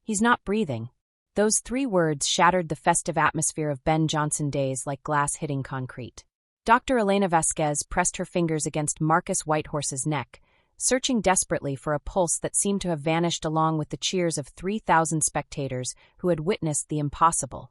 He's not breathing. Those 3 words shattered the festive atmosphere of Ben Johnson days like glass hitting concrete. Dr. Elena Vasquez pressed her fingers against Marcus Whitehorse's neck, searching desperately for a pulse that seemed to have vanished along with the cheers of 3,000 spectators who had witnessed the impossible.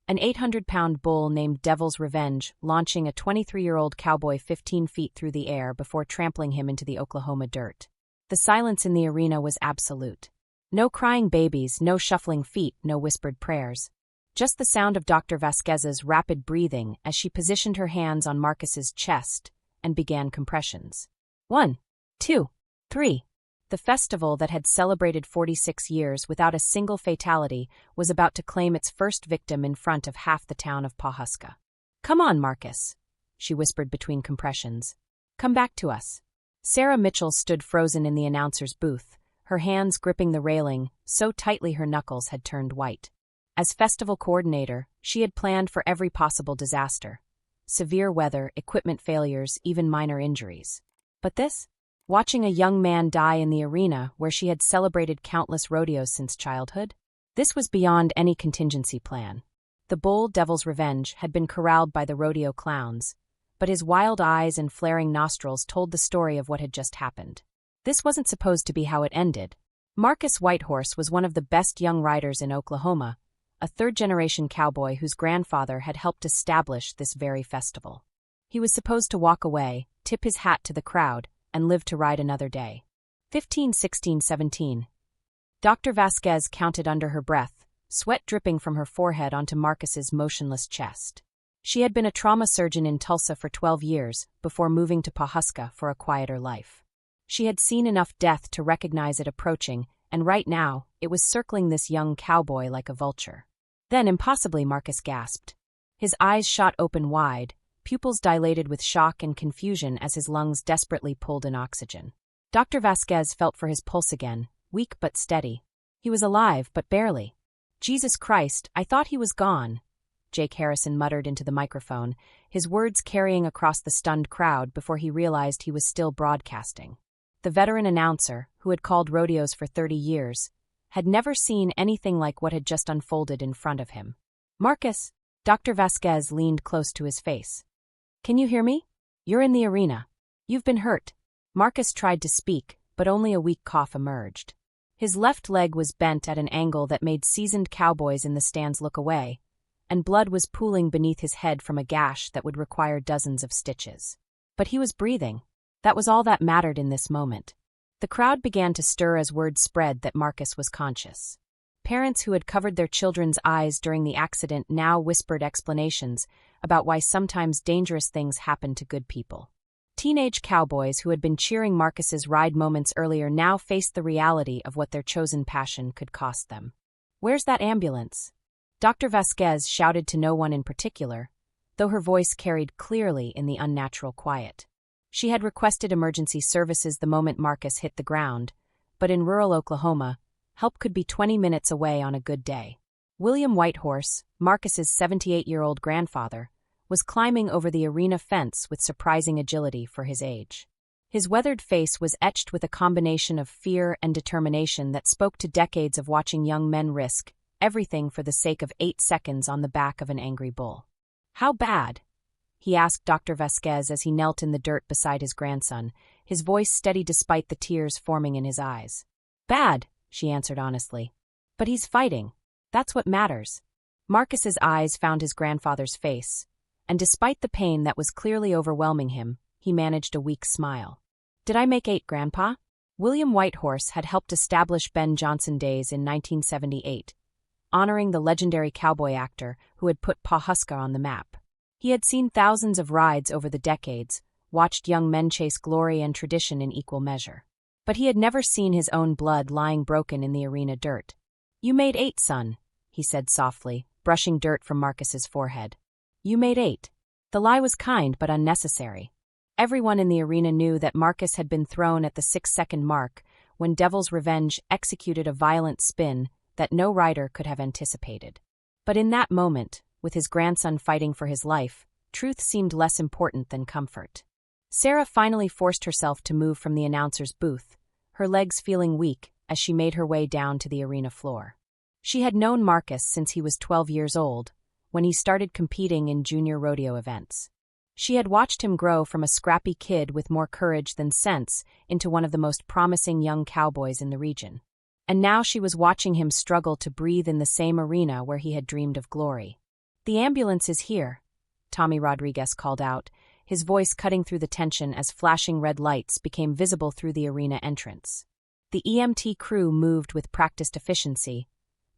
An 800-pound bull named Devil's Revenge launching a 23-year-old cowboy 15 feet through the air before trampling him into the Oklahoma dirt. The silence in the arena was absolute. No crying babies, no shuffling feet, no whispered prayers. Just the sound of Dr. Vasquez's rapid breathing as she positioned her hands on Marcus's chest and began compressions. 1, 2, 3. The festival that had celebrated 46 years without a single fatality was about to claim its first victim in front of half the town of Pawhuska. "Come on, Marcus," she whispered between compressions. "Come back to us." Sarah Mitchell stood frozen in the announcer's booth, her hands gripping the railing so tightly her knuckles had turned white. As festival coordinator, she had planned for every possible disaster. Severe weather, equipment failures, even minor injuries. But this? Watching a young man die in the arena where she had celebrated countless rodeos since childhood? This was beyond any contingency plan. The bull, Devil's Revenge, had been corralled by the rodeo clowns, but his wild eyes and flaring nostrils told the story of what had just happened. This wasn't supposed to be how it ended. Marcus Whitehorse was one of the best young riders in Oklahoma, a third-generation cowboy whose grandfather had helped establish this very festival. He was supposed to walk away, tip his hat to the crowd, and live to ride another day. 15, 16, 17. Dr. Vasquez counted under her breath, sweat dripping from her forehead onto Marcus's motionless chest. She had been a trauma surgeon in Tulsa for 12 years before moving to Pawhuska for a quieter life. She had seen enough death to recognize it approaching, and right now, it was circling this young cowboy like a vulture. Then, impossibly, Marcus gasped. His eyes shot open wide, pupils dilated with shock and confusion as his lungs desperately pulled in oxygen. Dr. Vasquez felt for his pulse again, weak but steady. He was alive, but barely. "Jesus Christ, I thought he was gone," Jake Harrison muttered into the microphone, his words carrying across the stunned crowd before he realized he was still broadcasting. The veteran announcer, who had called rodeos for 30 years, had never seen anything like what had just unfolded in front of him. "Marcus," Dr. Vasquez leaned close to his face. "Can you hear me? You're in the arena. You've been hurt." Marcus tried to speak, but only a weak cough emerged. His left leg was bent at an angle that made seasoned cowboys in the stands look away, and blood was pooling beneath his head from a gash that would require dozens of stitches. But he was breathing. That was all that mattered in this moment. The crowd began to stir as word spread that Marcus was conscious. Parents who had covered their children's eyes during the accident now whispered explanations about why sometimes dangerous things happen to good people. Teenage cowboys who had been cheering Marcus's ride moments earlier now faced the reality of what their chosen passion could cost them. "Where's that ambulance?" Dr. Vasquez shouted to no one in particular, though her voice carried clearly in the unnatural quiet. She had requested emergency services the moment Marcus hit the ground, but in rural Oklahoma, help could be 20 minutes away on a good day. William Whitehorse, Marcus's 78-year-old grandfather, was climbing over the arena fence with surprising agility for his age. His weathered face was etched with a combination of fear and determination that spoke to decades of watching young men risk everything for the sake of 8 seconds on the back of an angry bull. "How bad?" he asked Dr. Vasquez as he knelt in the dirt beside his grandson, his voice steady despite the tears forming in his eyes. "Bad," she answered honestly. "But he's fighting. That's what matters." Marcus's eyes found his grandfather's face, and despite the pain that was clearly overwhelming him, he managed a weak smile. "Did I make 8, Grandpa?" William Whitehorse had helped establish Ben Johnson days in 1978, honoring the legendary cowboy actor who had put Pawhuska on the map. He had seen thousands of rides over the decades, watched young men chase glory and tradition in equal measure. But he had never seen his own blood lying broken in the arena dirt. "You made 8, son," he said softly, brushing dirt from Marcus's forehead. "You made 8. The lie was kind but unnecessary. Everyone in the arena knew that Marcus had been thrown at the 6-second mark when Devil's Revenge executed a violent spin that no rider could have anticipated. But in that moment, with his grandson fighting for his life, truth seemed less important than comfort. Sarah finally forced herself to move from the announcer's booth, her legs feeling weak as she made her way down to the arena floor. She had known Marcus since he was 12 years old, when he started competing in junior rodeo events. She had watched him grow from a scrappy kid with more courage than sense into one of the most promising young cowboys in the region. And now she was watching him struggle to breathe in the same arena where he had dreamed of glory. "The ambulance is here," Tommy Rodriguez called out, his voice cutting through the tension as flashing red lights became visible through the arena entrance. The EMT crew moved with practiced efficiency,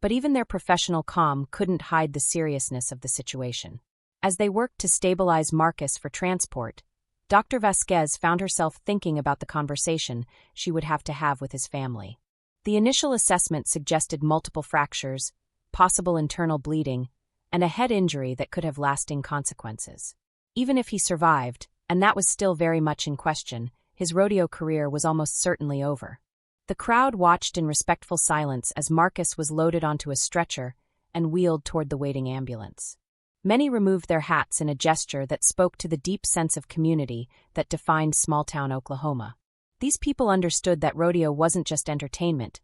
but even their professional calm couldn't hide the seriousness of the situation. As they worked to stabilize Marcus for transport, Dr. Vasquez found herself thinking about the conversation she would have to have with his family. The initial assessment suggested multiple fractures, possible internal bleeding, and a head injury that could have lasting consequences. Even if he survived, and that was still very much in question, his rodeo career was almost certainly over. The crowd watched in respectful silence as Marcus was loaded onto a stretcher and wheeled toward the waiting ambulance. Many removed their hats in a gesture that spoke to the deep sense of community that defined small-town Oklahoma. These people understood that rodeo wasn't just entertainment.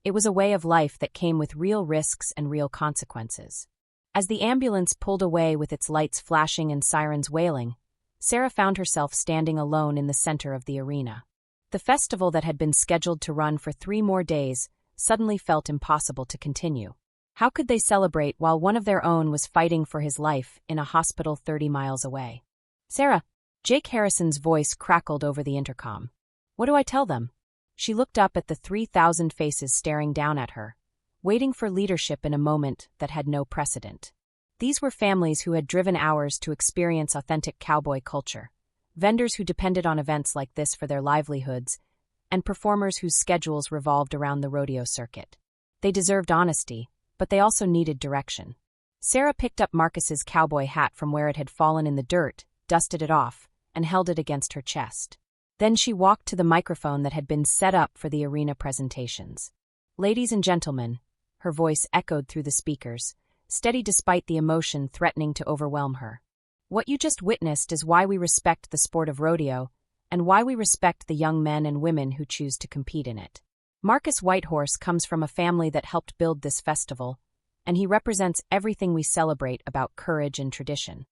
It was a way of life that came with real risks and real consequences. As the ambulance pulled away with its lights flashing and sirens wailing, Sarah found herself standing alone in the center of the arena. The festival that had been scheduled to run for 3 more days suddenly felt impossible to continue. How could they celebrate while one of their own was fighting for his life in a hospital 30 miles away? "Sarah," Jake Harrison's voice crackled over the intercom. "What do I tell them?" She looked up at the 3,000 faces staring down at her, waiting for leadership in a moment that had no precedent. These were families who had driven hours to experience authentic cowboy culture, vendors who depended on events like this for their livelihoods, and performers whose schedules revolved around the rodeo circuit. They deserved honesty, but they also needed direction. Sarah picked up Marcus's cowboy hat from where it had fallen in the dirt, dusted it off, and held it against her chest. Then she walked to the microphone that had been set up for the arena presentations. "Ladies and gentlemen," her voice echoed through the speakers, steady despite the emotion threatening to overwhelm her. "What you just witnessed is why we respect the sport of rodeo, and why we respect the young men and women who choose to compete in it. Marcus Whitehorse comes from a family that helped build this festival, and he represents everything we celebrate about courage and tradition."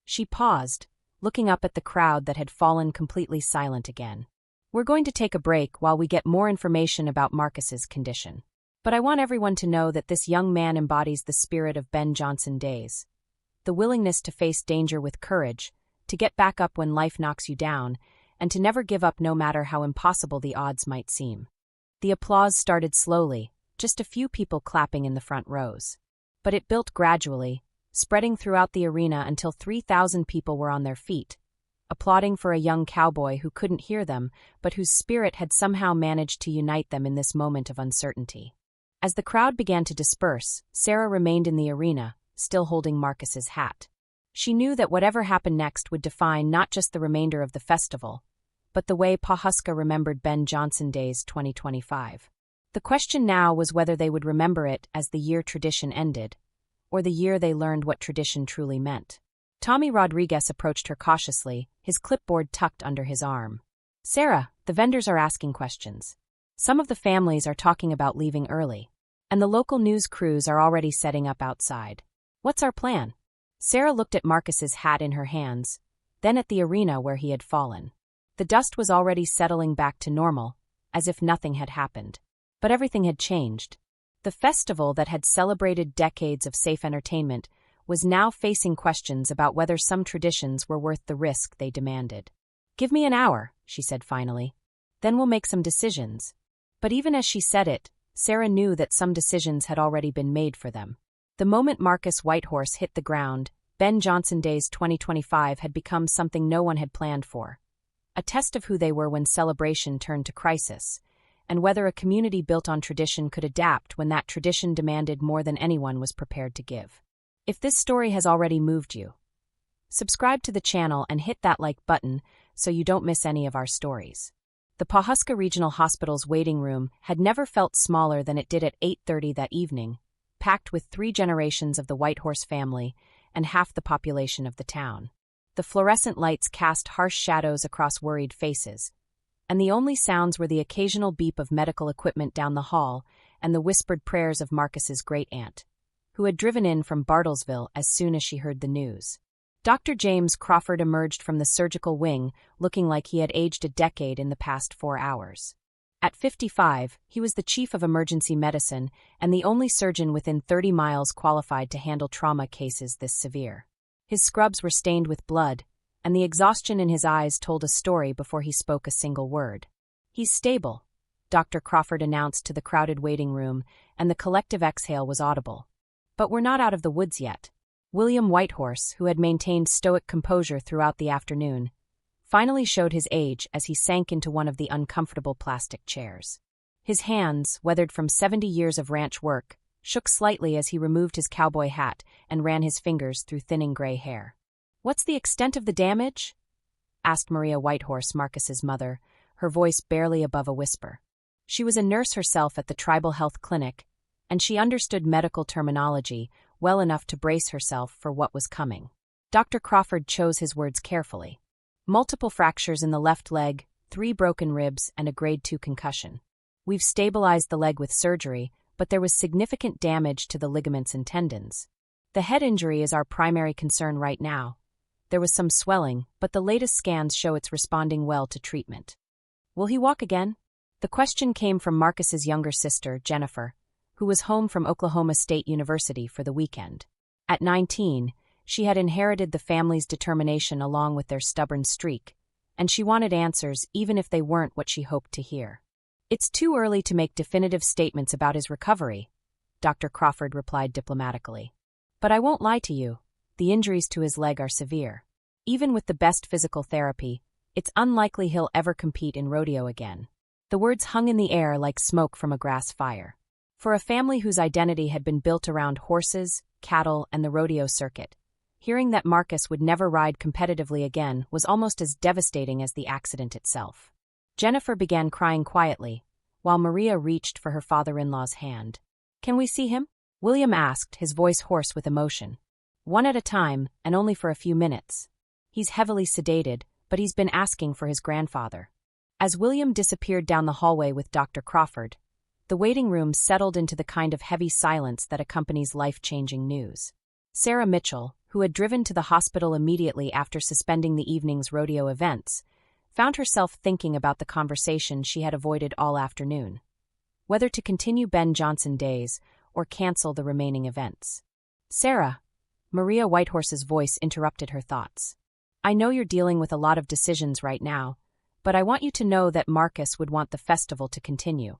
She paused, looking up at the crowd that had fallen completely silent again. "We're going to take a break while we get more information about Marcus's condition. But I want everyone to know that this young man embodies the spirit of Ben Johnson days. The willingness to face danger with courage, to get back up when life knocks you down, and to never give up no matter how impossible the odds might seem." The applause started slowly, just a few people clapping in the front rows. But it built gradually, spreading throughout the arena until 3,000 people were on their feet, applauding for a young cowboy who couldn't hear them, but whose spirit had somehow managed to unite them in this moment of uncertainty. As the crowd began to disperse, Sarah remained in the arena, still holding Marcus's hat. She knew that whatever happened next would define not just the remainder of the festival, but the way Pawhuska remembered Ben Johnson Days 2025. The question now was whether they would remember it as the year tradition ended, or the year they learned what tradition truly meant. Tommy Rodriguez approached her cautiously, his clipboard tucked under his arm. "Sarah, the vendors are asking questions. Some of the families are talking about leaving early, and the local news crews are already setting up outside. What's our plan?" Sarah looked at Marcus's hat in her hands, then at the arena where he had fallen. The dust was already settling back to normal, as if nothing had happened. But everything had changed. The festival that had celebrated decades of safe entertainment was now facing questions about whether some traditions were worth the risk they demanded. "Give me an hour," she said finally. "Then we'll make some decisions." But even as she said it, Sarah knew that some decisions had already been made for them. The moment Marcus Whitehorse hit the ground, Ben Johnson Days 2025 had become something no one had planned for. A test of who they were when celebration turned to crisis, and whether a community built on tradition could adapt when that tradition demanded more than anyone was prepared to give. If this story has already moved you, subscribe to the channel and hit that like button so you don't miss any of our stories. The Pawhuska Regional Hospital's waiting room had never felt smaller than it did at 8:30 that evening, packed with 3 generations of the Whitehorse family and half the population of the town. The fluorescent lights cast harsh shadows across worried faces, and the only sounds were the occasional beep of medical equipment down the hall and the whispered prayers of Marcus's great-aunt, who had driven in from Bartlesville as soon as she heard the news. Dr. James Crawford emerged from the surgical wing looking like he had aged a decade in the past 4 hours. At 55, he was the chief of emergency medicine and the only surgeon within 30 miles qualified to handle trauma cases this severe. His scrubs were stained with blood, and the exhaustion in his eyes told a story before he spoke a single word. "He's stable," Dr. Crawford announced to the crowded waiting room, and the collective exhale was audible. "But we're not out of the woods yet." William Whitehorse, who had maintained stoic composure throughout the afternoon, finally showed his age as he sank into one of the uncomfortable plastic chairs. His hands, weathered from 70 years of ranch work, shook slightly as he removed his cowboy hat and ran his fingers through thinning gray hair. "What's the extent of the damage?" asked Maria Whitehorse, Marcus's mother, her voice barely above a whisper. She was a nurse herself at the tribal health clinic, and she understood medical terminology well enough to brace herself for what was coming. Dr. Crawford chose his words carefully. "Multiple fractures in the left leg, 3 broken ribs, and a grade 2 concussion. We've stabilized the leg with surgery, but there was significant damage to the ligaments and tendons. The head injury is our primary concern right now. There was some swelling, but the latest scans show it's responding well to treatment." "Will he walk again?" The question came from Marcus's younger sister, Jennifer, who was home from Oklahoma State University for the weekend. At 19, she had inherited the family's determination along with their stubborn streak, and she wanted answers even if they weren't what she hoped to hear. "It's too early to make definitive statements about his recovery," Dr. Crawford replied diplomatically. "But I won't lie to you, the injuries to his leg are severe. Even with the best physical therapy, it's unlikely he'll ever compete in rodeo again." The words hung in the air like smoke from a grass fire. For a family whose identity had been built around horses, cattle, and the rodeo circuit, hearing that Marcus would never ride competitively again was almost as devastating as the accident itself. Jennifer began crying quietly, while Maria reached for her father-in-law's hand. "Can we see him?" William asked, his voice hoarse with emotion. "One at a time, and only for a few minutes. He's heavily sedated, but he's been asking for his grandfather." As William disappeared down the hallway with Dr. Crawford, the waiting room settled into the kind of heavy silence that accompanies life-changing news. Sarah Mitchell, who had driven to the hospital immediately after suspending the evening's rodeo events, found herself thinking about the conversation she had avoided all afternoon. Whether to continue Ben Johnson Days or cancel the remaining events. "Sarah," Maria Whitehorse's voice interrupted her thoughts. "I know you're dealing with a lot of decisions right now, but I want you to know that Marcus would want the festival to continue."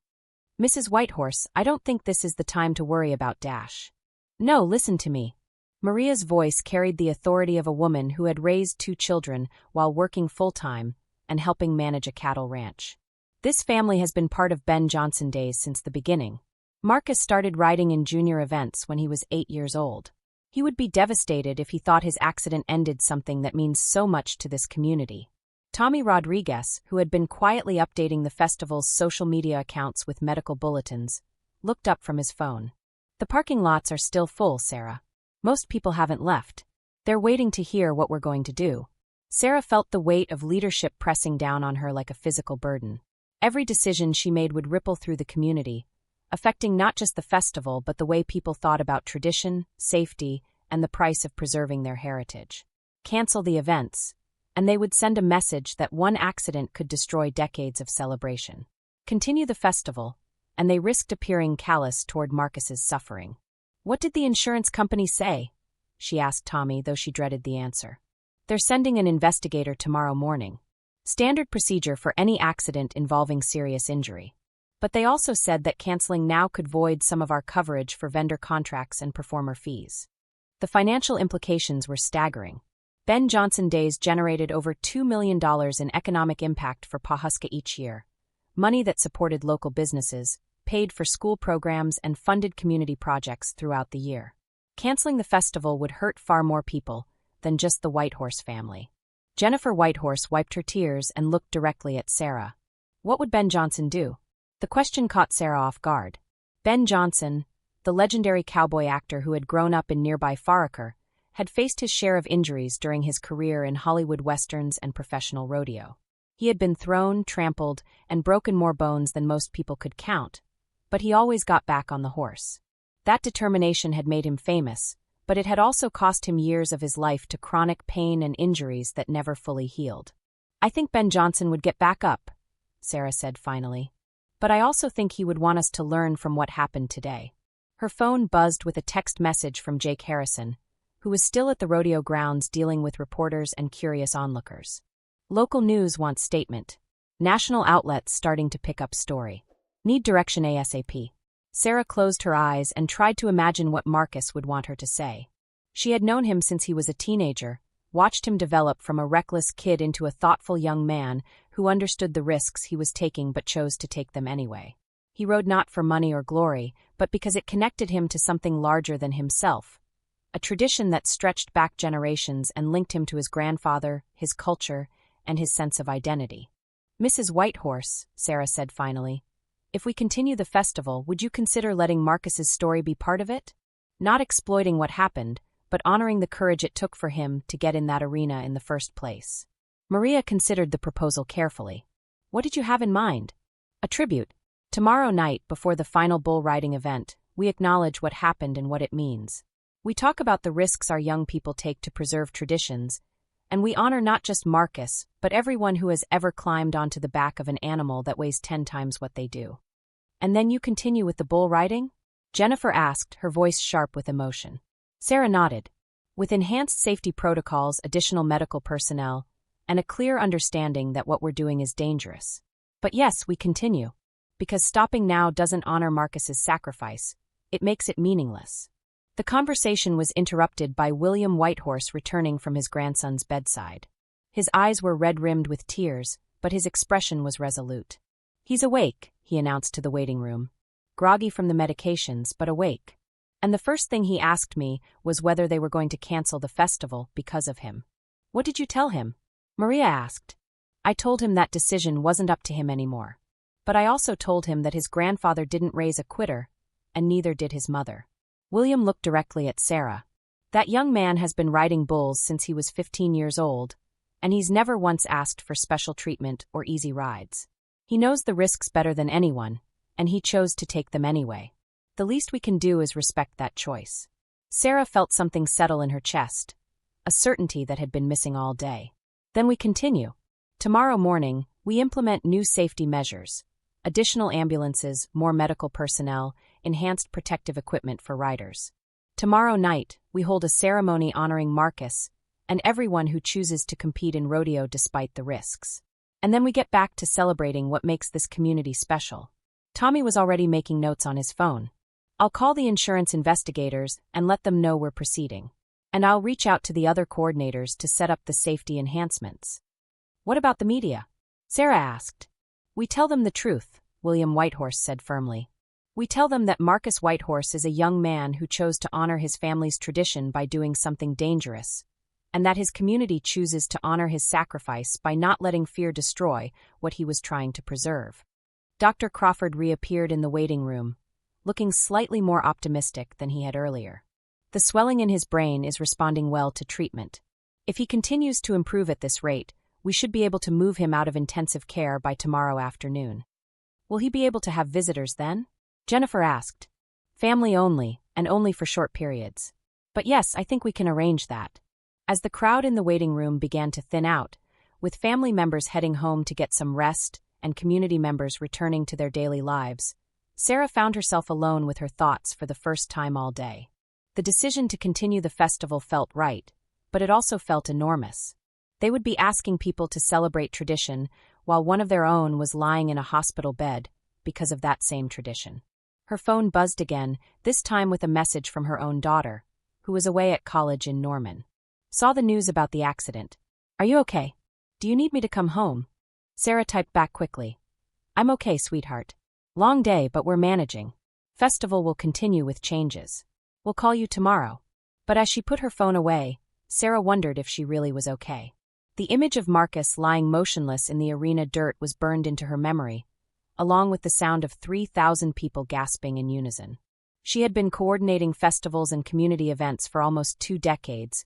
"Mrs. Whitehorse, I don't think this is the time to worry about Dash." "No, listen to me." Maria's voice carried the authority of a woman who had raised 2 children while working full-time and helping manage a cattle ranch. "This family has been part of Ben Johnson Days since the beginning. Marcus started riding in junior events when he was 8 years old. He would be devastated if he thought his accident ended something that means so much to this community." Tommy Rodriguez, who had been quietly updating the festival's social media accounts with medical bulletins, looked up from his phone. "The parking lots are still full, Sarah. Most people haven't left. They're waiting to hear what we're going to do." Sarah felt the weight of leadership pressing down on her like a physical burden. Every decision she made would ripple through the community, affecting not just the festival but the way people thought about tradition, safety, and the price of preserving their heritage. Cancel the events, and they would send a message that one accident could destroy decades of celebration. Continue the festival, and they risked appearing callous toward Marcus's suffering. "What did the insurance company say?" she asked Tommy, though she dreaded the answer. "They're sending an investigator tomorrow morning. Standard procedure for any accident involving serious injury. But they also said that canceling now could void some of our coverage for vendor contracts and performer fees." The financial implications were staggering. Ben Johnson Days generated over $2 million in economic impact for Pawhuska each year, money that supported local businesses, paid for school programs, and funded community projects throughout the year. Canceling the festival would hurt far more people than just the Whitehorse family. Jennifer Whitehorse wiped her tears and looked directly at Sarah. What would Ben Johnson do? The question caught Sarah off guard. Ben Johnson, the legendary cowboy actor who had grown up in nearby Pawhuska, had faced his share of injuries during his career in Hollywood westerns and professional rodeo. He had been thrown, trampled, and broken more bones than most people could count, but he always got back on the horse. That determination had made him famous, but it had also cost him years of his life to chronic pain and injuries that never fully healed. "I think Ben Johnson would get back up," Sarah said finally. "But I also think he would want us to learn from what happened today." Her phone buzzed with a text message from Jake Harrison, who was still at the rodeo grounds dealing with reporters and curious onlookers. Local news wants statement. National outlets starting to pick up story. Need direction ASAP. Sarah closed her eyes and tried to imagine what Marcus would want her to say. She had known him since he was a teenager, watched him develop from a reckless kid into a thoughtful young man who understood the risks he was taking but chose to take them anyway. He rode not for money or glory, but because it connected him to something larger than himself, a tradition that stretched back generations and linked him to his grandfather, his culture, and his sense of identity. "Mrs. Whitehorse," Sarah said finally, "if we continue the festival, would you consider letting Marcus's story be part of it? Not exploiting what happened, but honoring the courage it took for him to get in that arena in the first place." Maria considered the proposal carefully. "What did you have in mind?" "A tribute. Tomorrow night, before the final bull riding event, we acknowledge what happened and what it means. We talk about the risks our young people take to preserve traditions, and we honor not just Marcus, but everyone who has ever climbed onto the back of an animal that weighs 10 times what they do." "And then you continue with the bull riding?" Jennifer asked, her voice sharp with emotion. Sarah nodded. "With enhanced safety protocols, additional medical personnel, and a clear understanding that what we're doing is dangerous. But yes, we continue. Because stopping now doesn't honor Marcus's sacrifice, it makes it meaningless." The conversation was interrupted by William Whitehorse returning from his grandson's bedside. His eyes were red-rimmed with tears, but his expression was resolute. "He's awake," he announced to the waiting room. "Groggy from the medications, but awake. And the first thing he asked me was whether they were going to cancel the festival because of him." "What did you tell him?" Maria asked. "I told him that decision wasn't up to him anymore. But I also told him that his grandfather didn't raise a quitter, and neither did his mother." William looked directly at Sarah. "That young man has been riding bulls since he was 15 years old, and he's never once asked for special treatment or easy rides. He knows the risks better than anyone, and he chose to take them anyway. The least we can do is respect that choice." Sarah felt something settle in her chest, a certainty that had been missing all day. "Then we continue. Tomorrow morning, we implement new safety measures. Additional ambulances, more medical personnel, enhanced protective equipment for riders. Tomorrow night, we hold a ceremony honoring Marcus and everyone who chooses to compete in rodeo despite the risks. And then we get back to celebrating what makes this community special." Tommy was already making notes on his phone. "I'll call the insurance investigators and let them know we're proceeding. And I'll reach out to the other coordinators to set up the safety enhancements." "What about the media?" Sarah asked. "We tell them the truth," William Whitehorse said firmly. "We tell them that Marcus Whitehorse is a young man who chose to honor his family's tradition by doing something dangerous, and that his community chooses to honor his sacrifice by not letting fear destroy what he was trying to preserve." Dr. Crawford reappeared in the waiting room, looking slightly more optimistic than he had earlier. "The swelling in his brain is responding well to treatment. If he continues to improve at this rate, we should be able to move him out of intensive care by tomorrow afternoon." "Will he be able to have visitors then?" Jennifer asked. "Family only, and only for short periods. But yes, I think we can arrange that." As the crowd in the waiting room began to thin out, with family members heading home to get some rest and community members returning to their daily lives, Sarah found herself alone with her thoughts for the first time all day. The decision to continue the festival felt right, but it also felt enormous. They would be asking people to celebrate tradition while one of their own was lying in a hospital bed because of that same tradition. Her phone buzzed again, this time with a message from her own daughter, who was away at college in Norman. "Saw the news about the accident. Are you okay? Do you need me to come home?" Sarah typed back quickly. "I'm okay, sweetheart. Long day, but we're managing. Festival will continue with changes. We'll call you tomorrow." But as she put her phone away, Sarah wondered if she really was okay. The image of Marcus lying motionless in the arena dirt was burned into her memory, along with the sound of 3,000 people gasping in unison. She had been coordinating festivals and community events for almost 2 decades,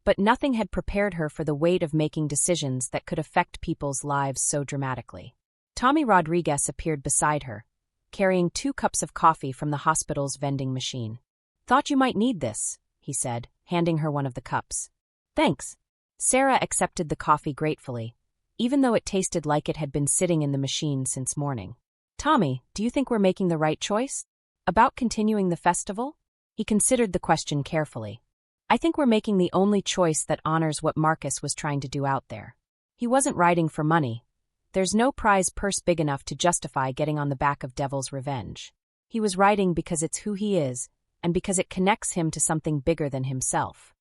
but nothing had prepared her for the weight of making decisions that could affect people's lives so dramatically. Tommy Rodriguez appeared beside her, carrying 2 cups of coffee from the hospital's vending machine. "Thought you might need this," he said, handing her one of the cups. "Thanks." Sarah accepted the coffee gratefully, even though it tasted like it had been sitting in the machine since morning. "Tommy, do you think we're making the right choice? About continuing the festival?" He considered the question carefully. "I think we're making the only choice that honors what Marcus was trying to do out there. He wasn't riding for money. There's no prize purse big enough to justify getting on the back of Devil's Revenge. He was riding because it's who he is, and because it connects him to something bigger than himself.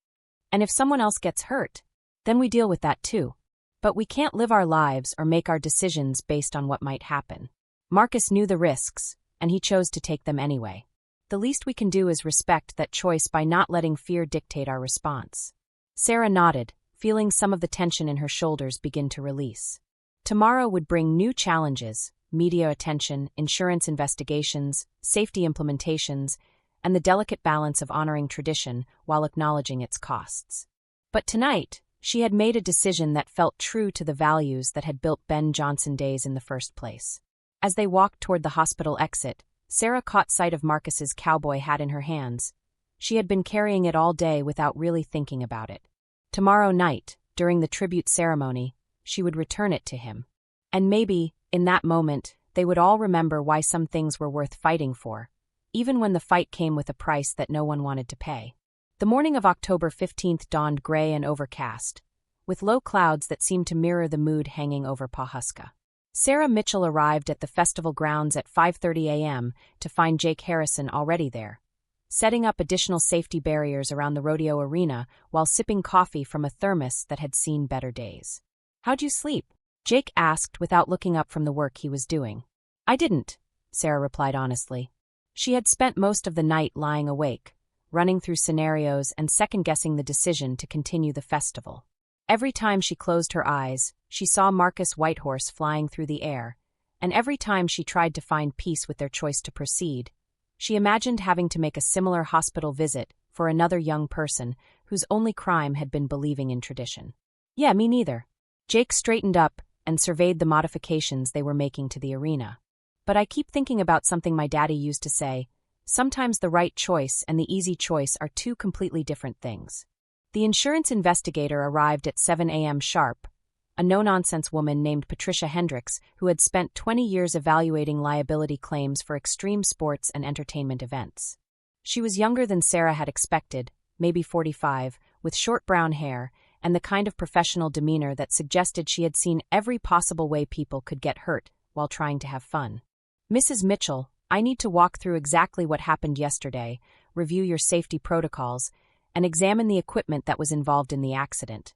And if someone else gets hurt, then we deal with that too. But we can't live our lives or make our decisions based on what might happen. Marcus knew the risks, and he chose to take them anyway. The least we can do is respect that choice by not letting fear dictate our response." Sarah nodded, feeling some of the tension in her shoulders begin to release. Tomorrow would bring new challenges: media attention, insurance investigations, safety implementations, and the delicate balance of honoring tradition while acknowledging its costs. But tonight, she had made a decision that felt true to the values that had built Ben Johnson Days in the first place. As they walked toward the hospital exit, Sarah caught sight of Marcus's cowboy hat in her hands. She had been carrying it all day without really thinking about it. Tomorrow night, during the tribute ceremony, she would return it to him. And maybe, in that moment, they would all remember why some things were worth fighting for, even when the fight came with a price that no one wanted to pay. The morning of October 15th dawned gray and overcast, with low clouds that seemed to mirror the mood hanging over Pawhuska. Sarah Mitchell arrived at the festival grounds at 5:30 a.m. to find Jake Harrison already there, setting up additional safety barriers around the rodeo arena while sipping coffee from a thermos that had seen better days. "How'd you sleep?" Jake asked without looking up from the work he was doing. "I didn't," Sarah replied honestly. She had spent most of the night lying awake, running through scenarios and second-guessing the decision to continue the festival. Every time she closed her eyes, she saw Marcus Whitehorse flying through the air, and every time she tried to find peace with their choice to proceed, she imagined having to make a similar hospital visit for another young person whose only crime had been believing in tradition. "Yeah, me neither." Jake straightened up and surveyed the modifications they were making to the arena. "But I keep thinking about something my daddy used to say: sometimes the right choice and the easy choice are 2 completely different things." The insurance investigator arrived at 7 a.m. sharp, a no-nonsense woman named Patricia Hendricks who had spent 20 years evaluating liability claims for extreme sports and entertainment events. She was younger than Sarah had expected, maybe 45, with short brown hair, and the kind of professional demeanor that suggested she had seen every possible way people could get hurt while trying to have fun. "Mrs. Mitchell, I need to walk through exactly what happened yesterday, review your safety protocols, and examine the equipment that was involved in the accident,"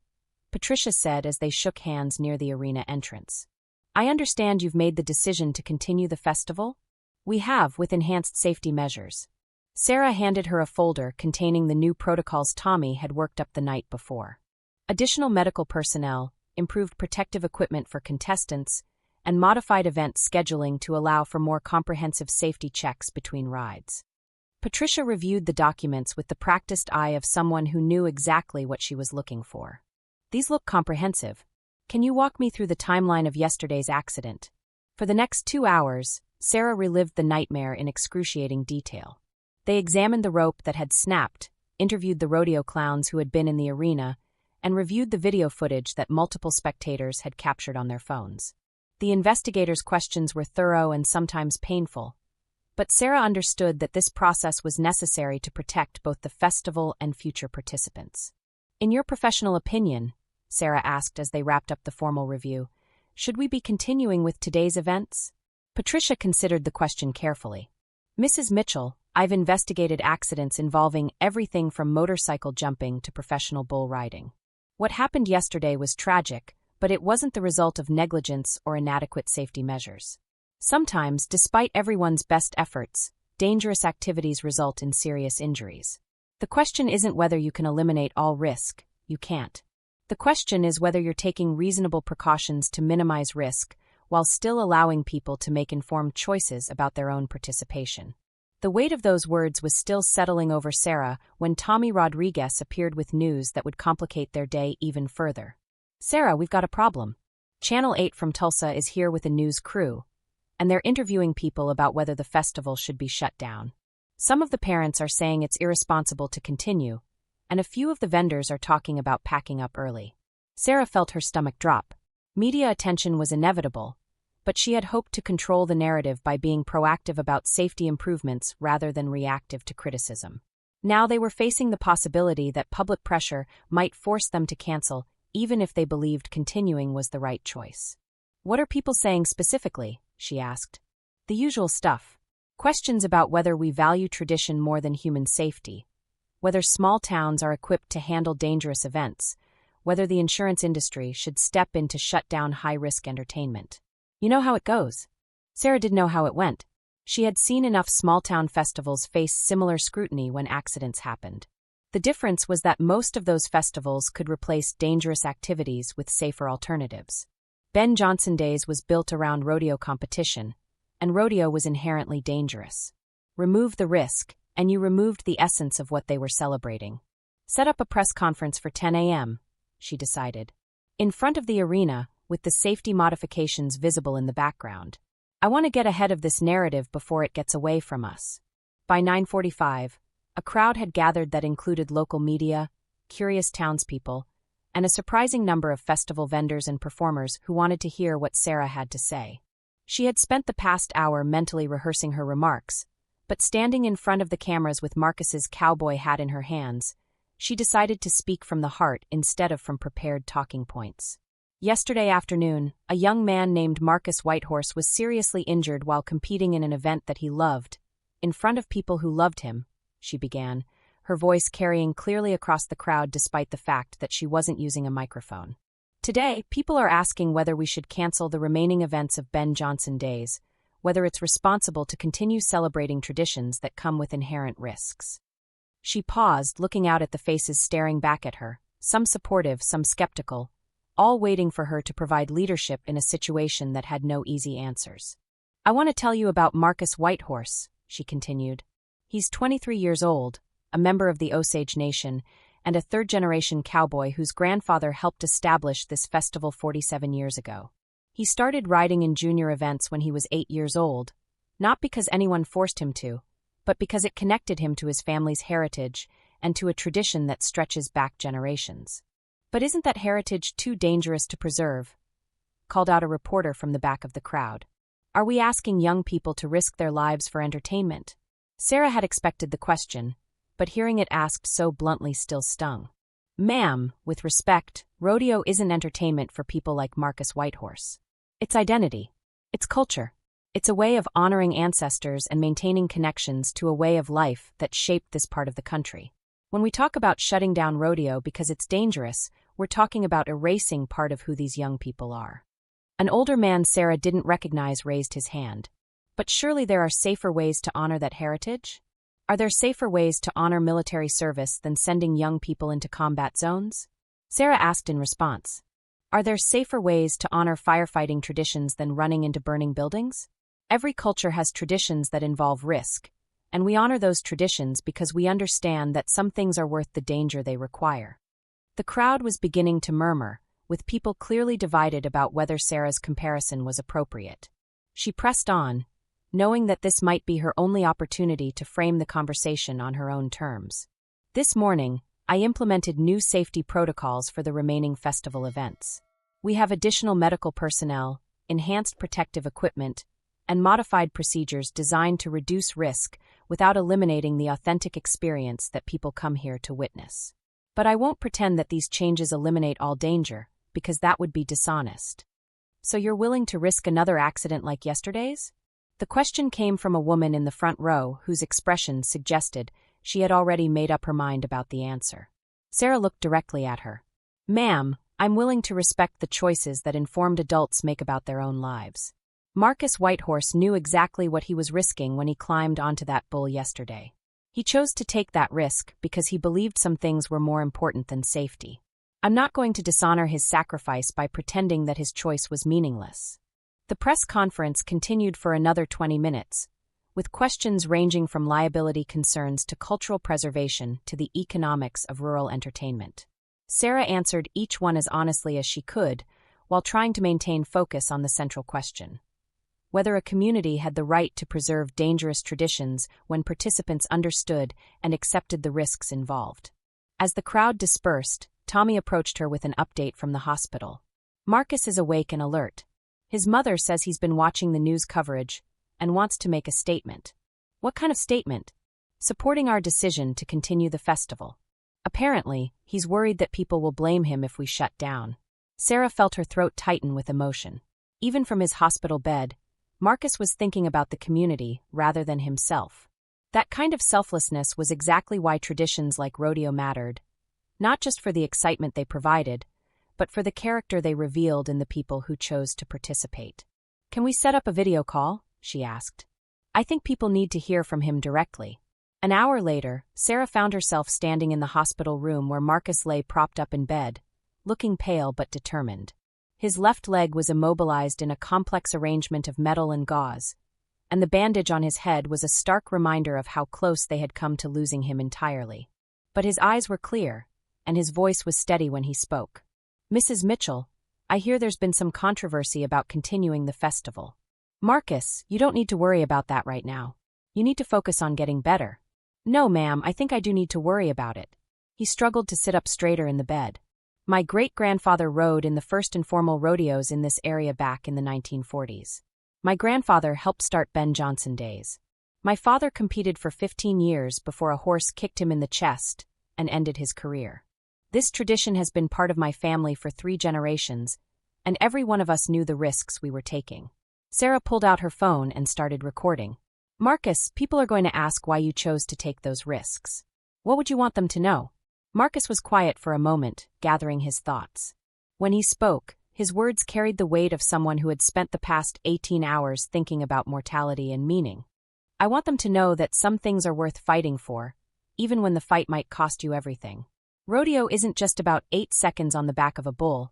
Patricia said as they shook hands near the arena entrance. "I understand you've made the decision to continue the festival?" "We have, with enhanced safety measures." Sarah handed her a folder containing the new protocols Tommy had worked up the night before. Additional medical personnel, improved protective equipment for contestants, and modified event scheduling to allow for more comprehensive safety checks between rides. Patricia reviewed the documents with the practiced eye of someone who knew exactly what she was looking for. "These look comprehensive. Can you walk me through the timeline of yesterday's accident?" For the next 2 hours, Sarah relived the nightmare in excruciating detail. They examined the rope that had snapped, interviewed the rodeo clowns who had been in the arena, and reviewed the video footage that multiple spectators had captured on their phones. The investigators' questions were thorough and sometimes painful, but Sarah understood that this process was necessary to protect both the festival and future participants. "In your professional opinion," Sarah asked as they wrapped up the formal review, "should we be continuing with today's events?" Patricia considered the question carefully. "Mrs. Mitchell, I've investigated accidents involving everything from motorcycle jumping to professional bull riding. What happened yesterday was tragic, but it wasn't the result of negligence or inadequate safety measures. Sometimes, despite everyone's best efforts, dangerous activities result in serious injuries. The question isn't whether you can eliminate all risk, you can't. The question is whether you're taking reasonable precautions to minimize risk while still allowing people to make informed choices about their own participation." The weight of those words was still settling over Sarah when Tommy Rodriguez appeared with news that would complicate their day even further. "Sarah, we've got a problem. Channel 8 from Tulsa is here with a news crew, and they're interviewing people about whether the festival should be shut down. Some of the parents are saying it's irresponsible to continue, and a few of the vendors are talking about packing up early. Sarah felt her stomach drop. Media attention was inevitable, but she had hoped to control the narrative by being proactive about safety improvements rather than reactive to criticism. Now they were facing the possibility that public pressure might force them to cancel, even if they believed continuing was the right choice. "What are people saying specifically?" she asked. "The usual stuff. Questions about whether we value tradition more than human safety, whether small towns are equipped to handle dangerous events, whether the insurance industry should step in to shut down high-risk entertainment. You know how it goes." Sarah didn't know how it went. She had seen enough small-town festivals face similar scrutiny when accidents happened. The difference was that most of those festivals could replace dangerous activities with safer alternatives. Ben Johnson Days was built around rodeo competition, and rodeo was inherently dangerous. Remove the risk, and you removed the essence of what they were celebrating. Set up a press conference for 10 a.m., she decided. In front of the arena, with the safety modifications visible in the background. "I want to get ahead of this narrative before it gets away from us." By 9:45, a crowd had gathered that included local media, curious townspeople, and a surprising number of festival vendors and performers who wanted to hear what Sarah had to say. She had spent the past hour mentally rehearsing her remarks, but standing in front of the cameras with Marcus's cowboy hat in her hands, she decided to speak from the heart instead of from prepared talking points. Yesterday afternoon, a young man named Marcus Whitehorse was seriously injured while competing in an event that he loved. "In front of people who loved him," she began, her voice carrying clearly across the crowd despite the fact that she wasn't using a microphone. "Today, people are asking whether we should cancel the remaining events of Ben Johnson Days, whether it's responsible to continue celebrating traditions that come with inherent risks." She paused, looking out at the faces staring back at her, some supportive, some skeptical, all waiting for her to provide leadership in a situation that had no easy answers. "I want to tell you about Marcus Whitehorse," she continued. "He's 23 years old, a member of the Osage Nation, and a third-generation cowboy whose grandfather helped establish this festival 47 years ago. He started riding in junior events when he was 8 years old, not because anyone forced him to, but because it connected him to his family's heritage and to a tradition that stretches back generations." "But isn't that heritage too dangerous to preserve?" called out a reporter from the back of the crowd. "Are we asking young people to risk their lives for entertainment?" Sarah had expected the question, but hearing it asked so bluntly still stung. "Ma'am, with respect, rodeo isn't entertainment for people like Marcus Whitehorse. It's identity. It's culture. It's a way of honoring ancestors and maintaining connections to a way of life that shaped this part of the country. When we talk about shutting down rodeo because it's dangerous, we're talking about erasing part of who these young people are." An older man Sarah didn't recognize raised his hand. "But surely there are safer ways to honor that heritage? Are there safer ways to honor military service than sending young people into combat zones?" Sarah asked in response. "Are there safer ways to honor firefighting traditions than running into burning buildings? Every culture has traditions that involve risk, and we honor those traditions because we understand that some things are worth the danger they require." The crowd was beginning to murmur, with people clearly divided about whether Sarah's comparison was appropriate. She pressed on, knowing that this might be her only opportunity to frame the conversation on her own terms. "This morning, I implemented new safety protocols for the remaining festival events. We have additional medical personnel, enhanced protective equipment, and modified procedures designed to reduce risk without eliminating the authentic experience that people come here to witness. But I won't pretend that these changes eliminate all danger, because that would be dishonest." "So you're willing to risk another accident like yesterday's?" The question came from a woman in the front row whose expression suggested she had already made up her mind about the answer. Sarah looked directly at her. "Ma'am, I'm willing to respect the choices that informed adults make about their own lives. Marcus Whitehorse knew exactly what he was risking when he climbed onto that bull yesterday. He chose to take that risk because he believed some things were more important than safety. I'm not going to dishonor his sacrifice by pretending that his choice was meaningless." The press conference continued for another 20 minutes, with questions ranging from liability concerns to cultural preservation to the economics of rural entertainment. Sarah answered each one as honestly as she could, while trying to maintain focus on the central question. whether a community had the right to preserve dangerous traditions when participants understood and accepted the risks involved. As the crowd dispersed, Tommy approached her with an update from the hospital. Marcus is awake and alert. His mother says he's been watching the news coverage and wants to make a statement. What kind of statement? Supporting our decision to continue the festival. Apparently, he's worried that people will blame him if we shut down. Sarah felt her throat tighten with emotion. Even from his hospital bed, Marcus was thinking about the community rather than himself. That kind of selflessness was exactly why traditions like rodeo mattered, not just for the excitement they provided, but for the character they revealed in the people who chose to participate. "Can we set up a video call?" she asked. "I think people need to hear from him directly." An hour later, Sarah found herself standing in the hospital room where Marcus lay propped up in bed, looking pale but determined. His left leg was immobilized in a complex arrangement of metal and gauze, and the bandage on his head was a stark reminder of how close they had come to losing him entirely. But his eyes were clear, and his voice was steady when he spoke. "Mrs. Mitchell, I hear there's been some controversy about continuing the festival." "Marcus, you don't need to worry about that right now. You need to focus on getting better." "No, ma'am, I think I do need to worry about it." He struggled to sit up straighter in the bed. "My great-grandfather rode in the first informal rodeos in this area back in the 1940s. My grandfather helped start Ben Johnson Days. My father competed for 15 years before a horse kicked him in the chest and ended his career. This tradition has been part of my family for 3 generations, and every one of us knew the risks we were taking." Sarah pulled out her phone and started recording. "Marcus, people are going to ask why you chose to take those risks. What would you want them to know?" Marcus was quiet for a moment, gathering his thoughts. When he spoke, his words carried the weight of someone who had spent the past 18 hours thinking about mortality and meaning. "I want them to know that some things are worth fighting for, even when the fight might cost you everything. Rodeo isn't just about 8 seconds on the back of a bull.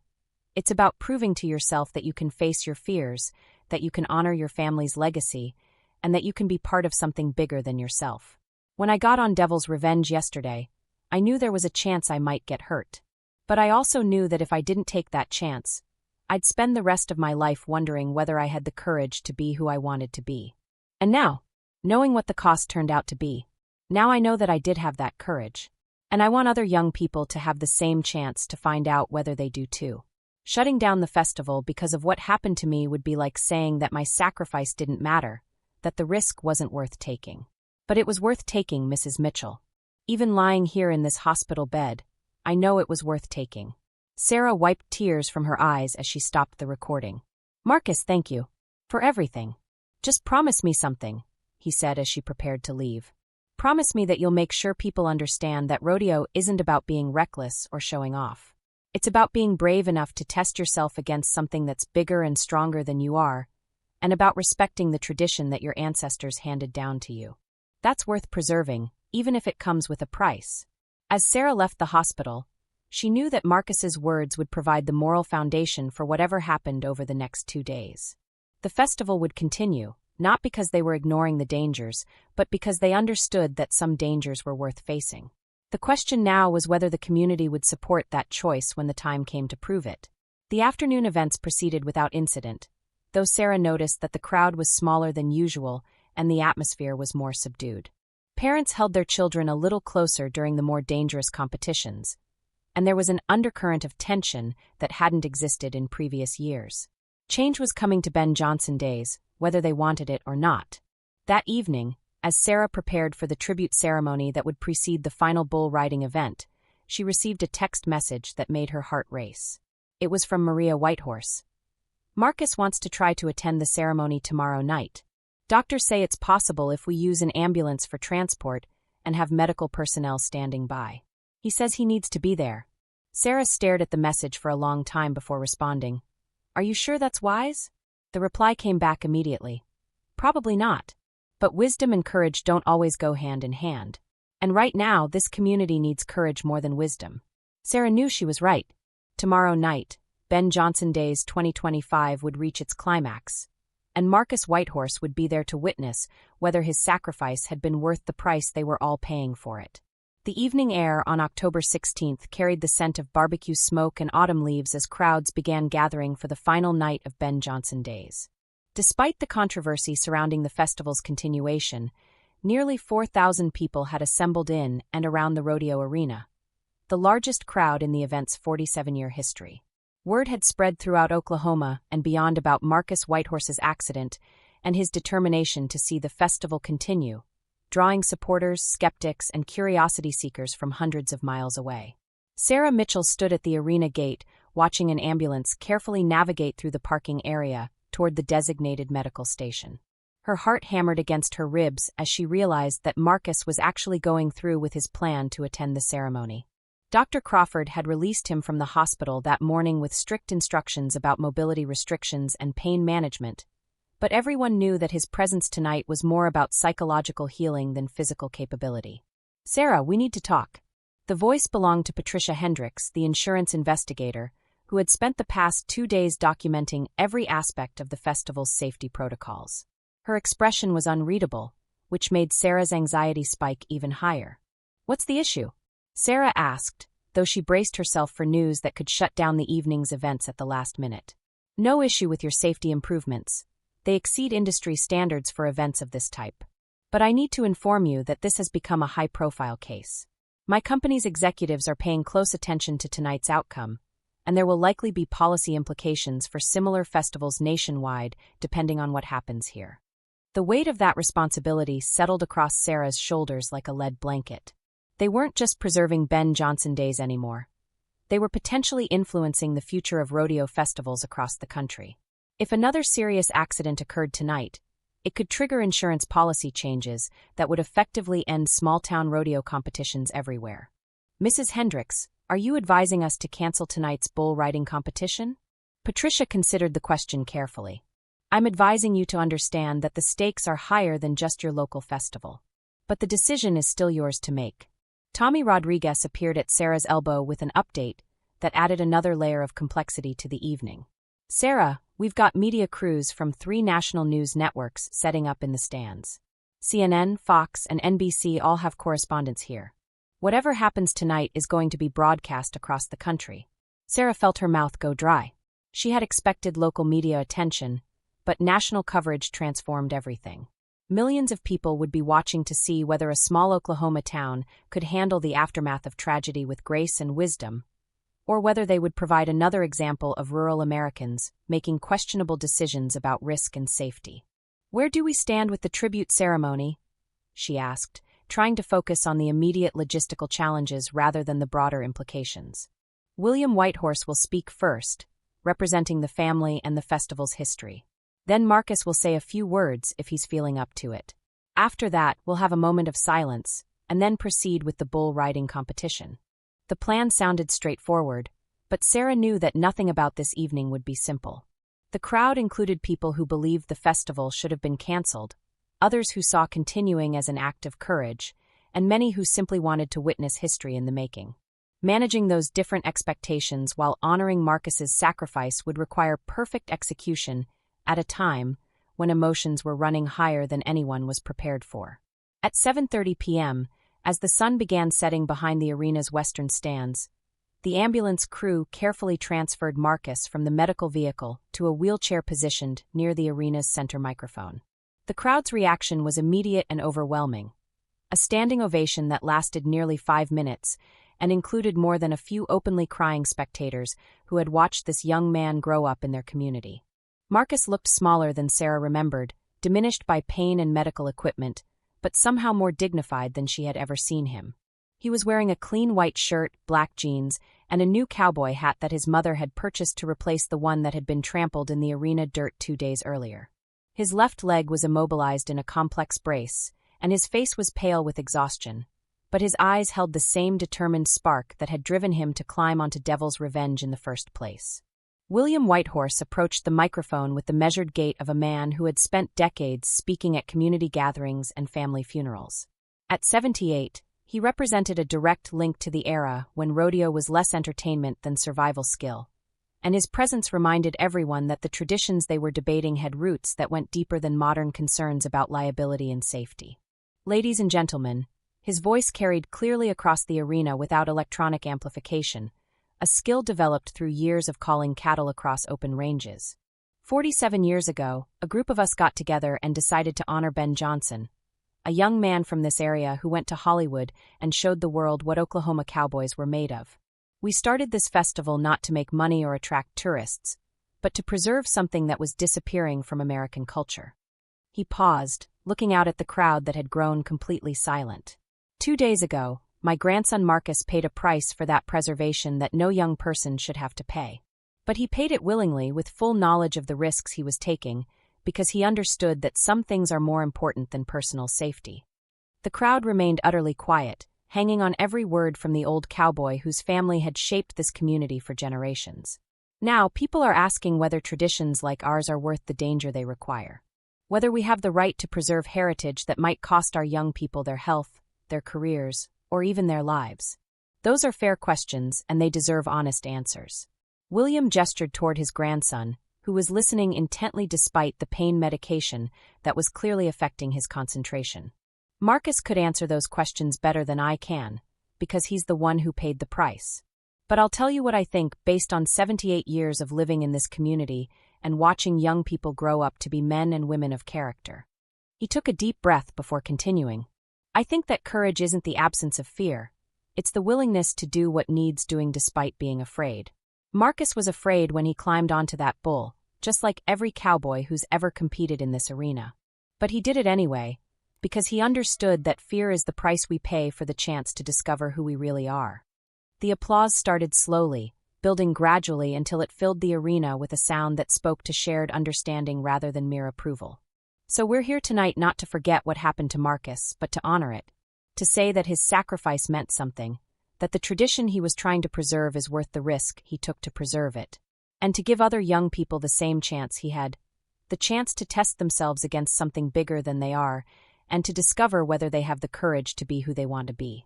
It's about proving to yourself that you can face your fears, that you can honor your family's legacy, and that you can be part of something bigger than yourself. When I got on Devil's Revenge yesterday, I knew there was a chance I might get hurt. But I also knew that if I didn't take that chance, I'd spend the rest of my life wondering whether I had the courage to be who I wanted to be. And now, knowing what the cost turned out to be, now I know that I did have that courage. And I want other young people to have the same chance to find out whether they do too. Shutting down the festival because of what happened to me would be like saying that my sacrifice didn't matter, that the risk wasn't worth taking. But it was worth taking, Mrs. Mitchell. Even lying here in this hospital bed, I know it was worth taking." Sarah wiped tears from her eyes as she stopped the recording. "Marcus, thank you. For everything. Just promise me something," he said as she prepared to leave. "Promise me that you'll make sure people understand that rodeo isn't about being reckless or showing off. It's about being brave enough to test yourself against something that's bigger and stronger than you are, and about respecting the tradition that your ancestors handed down to you. That's worth preserving, even if it comes with a price." As Sarah left the hospital, she knew that Marcus's words would provide the moral foundation for whatever happened over the next 2 days. The festival would continue, not because they were ignoring the dangers, but because they understood that some dangers were worth facing. The question now was whether the community would support that choice when the time came to prove it. The afternoon events proceeded without incident, though Sarah noticed that the crowd was smaller than usual and the atmosphere was more subdued. Parents held their children a little closer during the more dangerous competitions, and there was an undercurrent of tension that hadn't existed in previous years. Change was coming to Ben Johnson Days, whether they wanted it or not. That evening, as Sarah prepared for the tribute ceremony that would precede the final bull riding event, she received a text message that made her heart race. It was from Maria Whitehorse. "Marcus wants to try to attend the ceremony tomorrow night. Doctors say it's possible if we use an ambulance for transport and have medical personnel standing by. He says he needs to be there." Sarah stared at the message for a long time before responding. "Are you sure that's wise?" The reply came back immediately. "Probably not. But wisdom and courage don't always go hand in hand. And right now, this community needs courage more than wisdom." Sarah knew she was right. Tomorrow night, Ben Johnson Days 2025 would reach its climax, and Marcus Whitehorse would be there to witness whether his sacrifice had been worth the price they were all paying for it. The evening air on October 16th carried the scent of barbecue smoke and autumn leaves as crowds began gathering for the final night of Ben Johnson Days. Despite the controversy surrounding the festival's continuation, nearly 4,000 people had assembled in and around the rodeo arena, the largest crowd in the event's 47-year history. Word had spread throughout Oklahoma and beyond about Marcus Whitehorse's accident and his determination to see the festival continue, drawing supporters, skeptics, and curiosity seekers from hundreds of miles away. Sarah Mitchell stood at the arena gate, watching an ambulance carefully navigate through the parking area toward the designated medical station. Her heart hammered against her ribs as she realized that Marcus was actually going through with his plan to attend the ceremony. Dr. Crawford had released him from the hospital that morning with strict instructions about mobility restrictions and pain management, but everyone knew that his presence tonight was more about psychological healing than physical capability. "Sarah, we need to talk." The voice belonged to Patricia Hendricks, the insurance investigator, who had spent the past 2 days documenting every aspect of the festival's safety protocols. Her expression was unreadable, which made Sarah's anxiety spike even higher. "What's the issue?" Sarah asked, though she braced herself for news that could shut down the evening's events at the last minute. "No issue with your safety improvements. They exceed industry standards for events of this type. But I need to inform you that this has become a high-profile case. My company's executives are paying close attention to tonight's outcome, and there will likely be policy implications for similar festivals nationwide depending on what happens here." The weight of that responsibility settled across Sarah's shoulders like a lead blanket. They weren't just preserving Ben Johnson Days anymore. They were potentially influencing the future of rodeo festivals across the country. If another serious accident occurred tonight, it could trigger insurance policy changes that would effectively end small-town rodeo competitions everywhere. "Mrs. Hendricks, are you advising us to cancel tonight's bull riding competition?" Patricia considered the question carefully. "I'm advising you to understand that the stakes are higher than just your local festival. But the decision is still yours to make." Tommy Rodriguez appeared at Sarah's elbow with an update that added another layer of complexity to the evening. "Sarah, we've got media crews from 3 national news networks setting up in the stands. CNN, Fox, and NBC all have correspondents here. Whatever happens tonight is going to be broadcast across the country." Sarah felt her mouth go dry. She had expected local media attention, but national coverage transformed everything. Millions of people would be watching to see whether a small Oklahoma town could handle the aftermath of tragedy with grace and wisdom, or whether they would provide another example of rural Americans making questionable decisions about risk and safety. "Where do we stand with the tribute ceremony?" she asked, trying to focus on the immediate logistical challenges rather than the broader implications. "William Whitehorse will speak first, representing the family and the festival's history. Then Marcus will say a few words if he's feeling up to it. After that, we'll have a moment of silence, and then proceed with the bull riding competition." The plan sounded straightforward, but Sarah knew that nothing about this evening would be simple. The crowd included people who believed the festival should have been canceled, others who saw continuing as an act of courage, and many who simply wanted to witness history in the making. Managing those different expectations while honoring Marcus's sacrifice would require perfect execution at a time when emotions were running higher than anyone was prepared for. At 7:30 p.m., as the sun began setting behind the arena's western stands, the ambulance crew carefully transferred Marcus from the medical vehicle to a wheelchair positioned near the arena's center microphone. The crowd's reaction was immediate and overwhelming. A standing ovation that lasted nearly 5 minutes and included more than a few openly crying spectators who had watched this young man grow up in their community. Marcus looked smaller than Sarah remembered, diminished by pain and medical equipment, but somehow more dignified than she had ever seen him. He was wearing a clean white shirt, black jeans, and a new cowboy hat that his mother had purchased to replace the one that had been trampled in the arena dirt 2 days earlier. His left leg was immobilized in a complex brace, and his face was pale with exhaustion, but his eyes held the same determined spark that had driven him to climb onto Devil's Revenge in the first place. William Whitehorse approached the microphone with the measured gait of a man who had spent decades speaking at community gatherings and family funerals. At 78, he represented a direct link to the era when rodeo was less entertainment than survival skill, and his presence reminded everyone that the traditions they were debating had roots that went deeper than modern concerns about liability and safety. "Ladies and gentlemen," his voice carried clearly across the arena without electronic amplification, a skill developed through years of calling cattle across open ranges. 47 years ago, a group of us got together and decided to honor Ben Johnson, a young man from this area who went to Hollywood and showed the world what Oklahoma cowboys were made of. We started this festival not to make money or attract tourists, but to preserve something that was disappearing from American culture. He paused, looking out at the crowd that had grown completely silent. 2 days ago, my grandson Marcus paid a price for that preservation that no young person should have to pay. But he paid it willingly with full knowledge of the risks he was taking, because he understood that some things are more important than personal safety. The crowd remained utterly quiet, hanging on every word from the old cowboy whose family had shaped this community for generations. Now, people are asking whether traditions like ours are worth the danger they require. Whether we have the right to preserve heritage that might cost our young people their health, their careers, or even their lives. Those are fair questions, and they deserve honest answers. William gestured toward his grandson, who was listening intently despite the pain medication that was clearly affecting his concentration. Marcus could answer those questions better than I can, because he's the one who paid the price. But I'll tell you what I think based on 78 years of living in this community and watching young people grow up to be men and women of character. He took a deep breath before continuing. I think that courage isn't the absence of fear. It's the willingness to do what needs doing despite being afraid. Marcus was afraid when he climbed onto that bull, just like every cowboy who's ever competed in this arena. But he did it anyway, because he understood that fear is the price we pay for the chance to discover who we really are. The applause started slowly, building gradually until it filled the arena with a sound that spoke to shared understanding rather than mere approval. So we're here tonight not to forget what happened to Marcus, but to honor it. To say that his sacrifice meant something, that the tradition he was trying to preserve is worth the risk he took to preserve it. And to give other young people the same chance he had, the chance to test themselves against something bigger than they are, and to discover whether they have the courage to be who they want to be.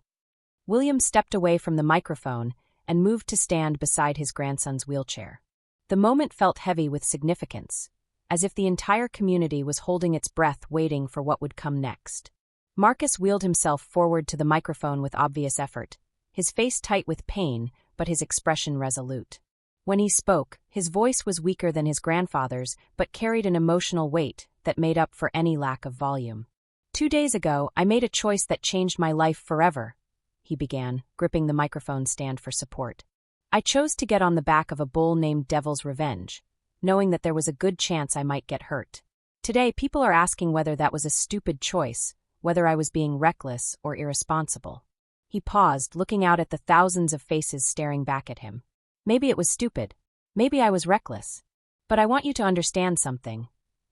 William stepped away from the microphone and moved to stand beside his grandson's wheelchair. The moment felt heavy with significance, as if the entire community was holding its breath waiting for what would come next. Marcus wheeled himself forward to the microphone with obvious effort, his face tight with pain, but his expression resolute. When he spoke, his voice was weaker than his grandfather's, but carried an emotional weight that made up for any lack of volume. 2 days ago, I made a choice that changed my life forever, he began, gripping the microphone stand for support. I chose to get on the back of a bull named Devil's Revenge, knowing that there was a good chance I might get hurt. Today, people are asking whether that was a stupid choice, whether I was being reckless or irresponsible. He paused, looking out at the thousands of faces staring back at him. Maybe it was stupid. Maybe I was reckless. But I want you to understand something.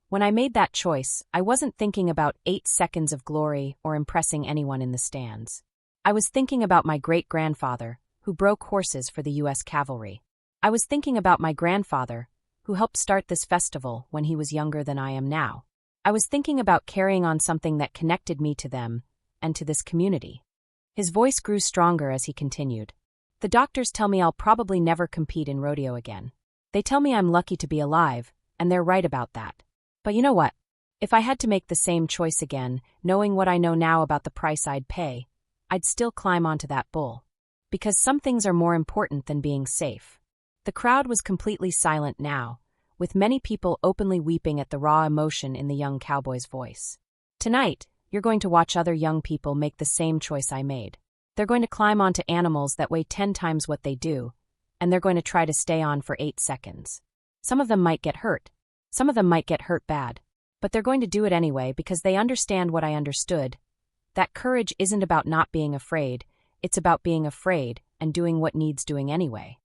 When I made that choice, I wasn't thinking about 8 seconds of glory or impressing anyone in the stands. I was thinking about my great-grandfather, who broke horses for the U.S. Cavalry. I was thinking about my grandfather, who helped start this festival when he was younger than I am now. I was thinking about carrying on something that connected me to them and to this community. His voice grew stronger as he continued. The doctors tell me I'll probably never compete in rodeo again. They tell me I'm lucky to be alive, and they're right about that. But you know what? If I had to make the same choice again, knowing what I know now about the price I'd pay, I'd still climb onto that bull. Because some things are more important than being safe. The crowd was completely silent now, with many people openly weeping at the raw emotion in the young cowboy's voice. Tonight, you're going to watch other young people make the same choice I made. They're going to climb onto animals that weigh 10 times what they do, and they're going to try to stay on for 8 seconds. Some of them might get hurt. Some of them might get hurt bad. But they're going to do it anyway because they understand what I understood. That courage isn't about not being afraid, it's about being afraid and doing what needs doing anyway.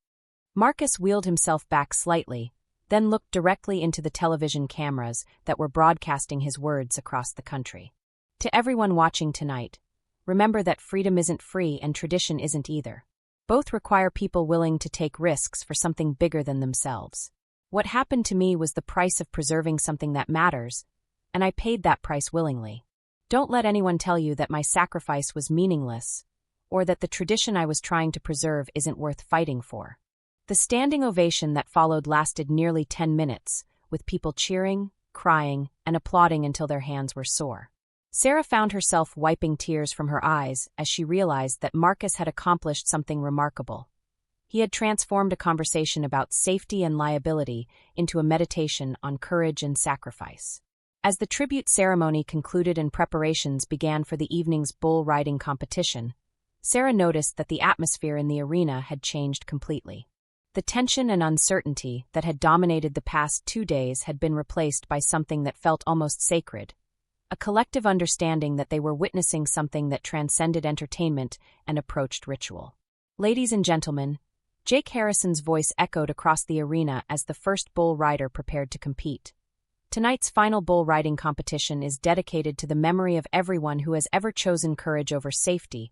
Marcus wheeled himself back slightly, then looked directly into the television cameras that were broadcasting his words across the country. To everyone watching tonight, remember that freedom isn't free and tradition isn't either. Both require people willing to take risks for something bigger than themselves. What happened to me was the price of preserving something that matters, and I paid that price willingly. Don't let anyone tell you that my sacrifice was meaningless, or that the tradition I was trying to preserve isn't worth fighting for. The standing ovation that followed lasted nearly 10 minutes, with people cheering, crying, and applauding until their hands were sore. Sarah found herself wiping tears from her eyes as she realized that Marcus had accomplished something remarkable. He had transformed a conversation about safety and liability into a meditation on courage and sacrifice. As the tribute ceremony concluded and preparations began for the evening's bull riding competition, Sarah noticed that the atmosphere in the arena had changed completely. The tension and uncertainty that had dominated the past 2 days had been replaced by something that felt almost sacred, a collective understanding that they were witnessing something that transcended entertainment and approached ritual. Ladies and gentlemen, Jake Harrison's voice echoed across the arena as the first bull rider prepared to compete. Tonight's final bull riding competition is dedicated to the memory of everyone who has ever chosen courage over safety,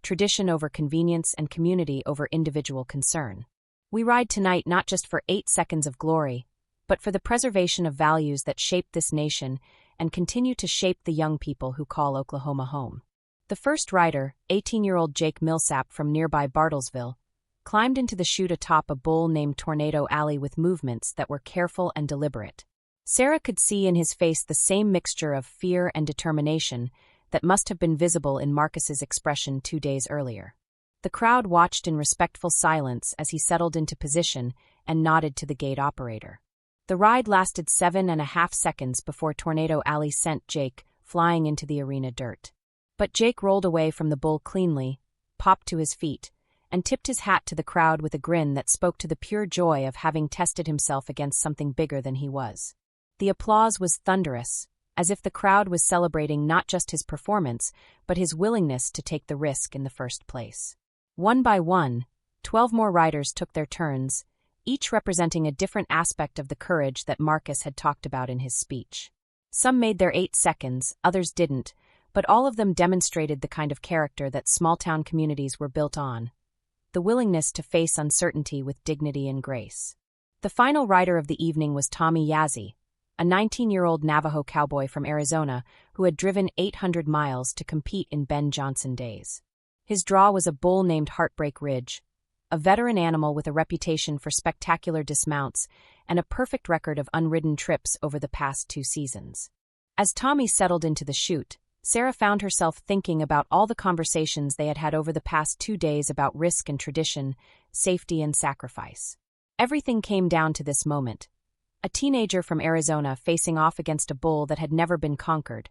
tradition over convenience, and community over individual concern. We ride tonight not just for 8 seconds of glory, but for the preservation of values that shaped this nation and continue to shape the young people who call Oklahoma home. The first rider, 18-year-old Jake Millsap from nearby Bartlesville, climbed into the chute atop a bull named Tornado Alley with movements that were careful and deliberate. Sarah could see in his face the same mixture of fear and determination that must have been visible in Marcus's expression 2 days earlier. The crowd watched in respectful silence as he settled into position and nodded to the gate operator. The ride lasted 7.5 seconds before Tornado Alley sent Jake flying into the arena dirt. But Jake rolled away from the bull cleanly, popped to his feet, and tipped his hat to the crowd with a grin that spoke to the pure joy of having tested himself against something bigger than he was. The applause was thunderous, as if the crowd was celebrating not just his performance, but his willingness to take the risk in the first place. One by one, 12 more riders took their turns, each representing a different aspect of the courage that Marcus had talked about in his speech. Some made their 8 seconds, others didn't, but all of them demonstrated the kind of character that small-town communities were built on, the willingness to face uncertainty with dignity and grace. The final rider of the evening was Tommy Yazzie, a 19-year-old Navajo cowboy from Arizona who had driven 800 miles to compete in Ben Johnson days. His draw was a bull named Heartbreak Ridge, a veteran animal with a reputation for spectacular dismounts and a perfect record of unridden trips over the past 2 seasons. As Tommy settled into the chute, Sarah found herself thinking about all the conversations they had had over the past 2 days about risk and tradition, safety and sacrifice. Everything came down to this moment. A teenager from Arizona facing off against a bull that had never been conquered,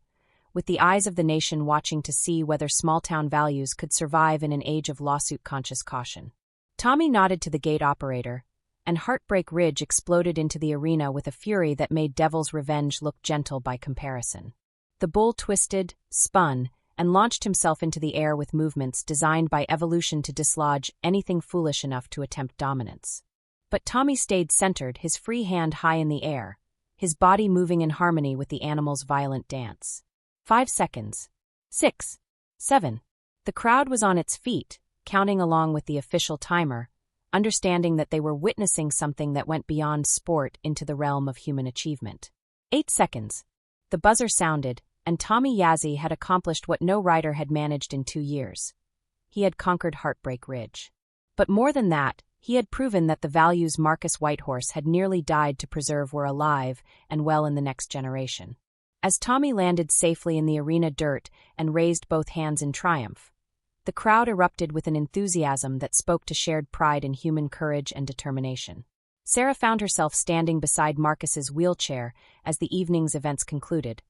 with the eyes of the nation watching to see whether small-town values could survive in an age of lawsuit-conscious caution. Tommy nodded to the gate operator, and Heartbreak Ridge exploded into the arena with a fury that made Devil's Revenge look gentle by comparison. The bull twisted, spun, and launched himself into the air with movements designed by evolution to dislodge anything foolish enough to attempt dominance. But Tommy stayed centered, his free hand high in the air, his body moving in harmony with the animal's violent dance. 5 seconds. 6. 7. The crowd was on its feet, counting along with the official timer, understanding that they were witnessing something that went beyond sport into the realm of human achievement. 8 seconds. The buzzer sounded, and Tommy Yazzie had accomplished what no rider had managed in 2 years. He had conquered Heartbreak Ridge. But more than that, he had proven that the values Marcus Whitehorse had nearly died to preserve were alive and well in the next generation. As Tommy landed safely in the arena dirt and raised both hands in triumph, the crowd erupted with an enthusiasm that spoke to shared pride in human courage and determination. Sarah found herself standing beside Marcus's wheelchair as the evening's events concluded,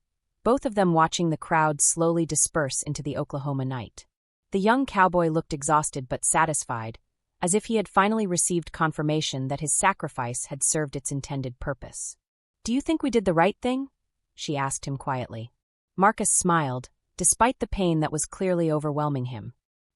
both of them watching the crowd slowly disperse into the Oklahoma night. The young cowboy looked exhausted but satisfied, as if he had finally received confirmation that his sacrifice had served its intended purpose. "Do you think we did the right thing?" she asked him quietly. Marcus smiled, despite the pain that was clearly overwhelming him.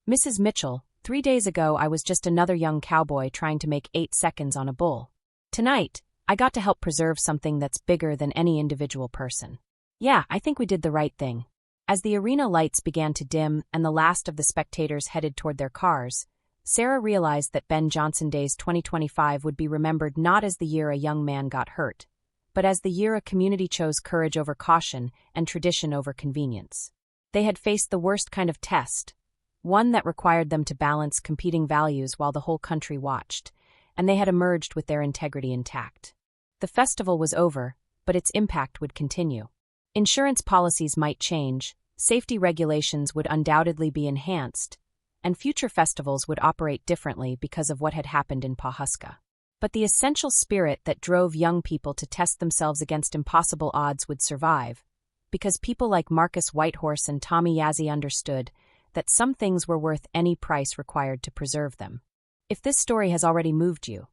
"Mrs. Mitchell, 3 days ago I was just another young cowboy trying to make 8 seconds on a bull. Tonight, I got to help preserve something that's bigger than any individual person. Yeah, I think we did the right thing." As the arena lights began to dim and the last of the spectators headed toward their cars, Sarah realized that Ben Johnson Days 2025 would be remembered not as the year a young man got hurt, but as the year a community chose courage over caution and tradition over convenience. They had faced the worst kind of test, one that required them to balance competing values while the whole country watched, and they had emerged with their integrity intact. The festival was over, but its impact would continue. Insurance policies might change, safety regulations would undoubtedly be enhanced, and future festivals would operate differently because of what had happened in Pawhuska. But the essential spirit that drove young people to test themselves against impossible odds would survive, because people like Marcus Whitehorse and Tommy Yazzie understood that some things were worth any price required to preserve them. If this story has already moved you,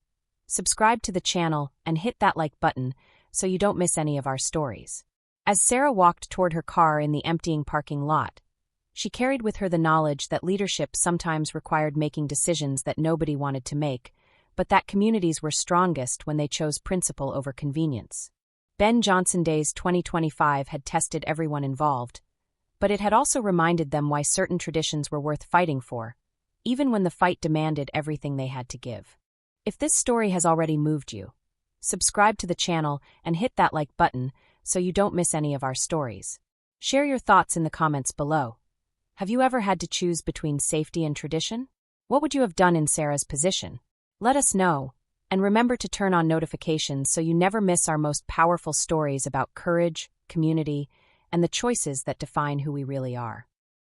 subscribe to the channel and hit that like button so you don't miss any of our stories. As Sarah walked toward her car in the emptying parking lot, she carried with her the knowledge that leadership sometimes required making decisions that nobody wanted to make, but that communities were strongest when they chose principle over convenience. Ben Johnson Days 2025 had tested everyone involved, but it had also reminded them why certain traditions were worth fighting for, even when the fight demanded everything they had to give. If this story has already moved you, subscribe to the channel and hit that like button so you don't miss any of our stories. Share your thoughts in the comments below. Have you ever had to choose between safety and tradition? What would you have done in Sarah's position? Let us know, and remember to turn on notifications so you never miss our most powerful stories about courage, community, and the choices that define who we really are.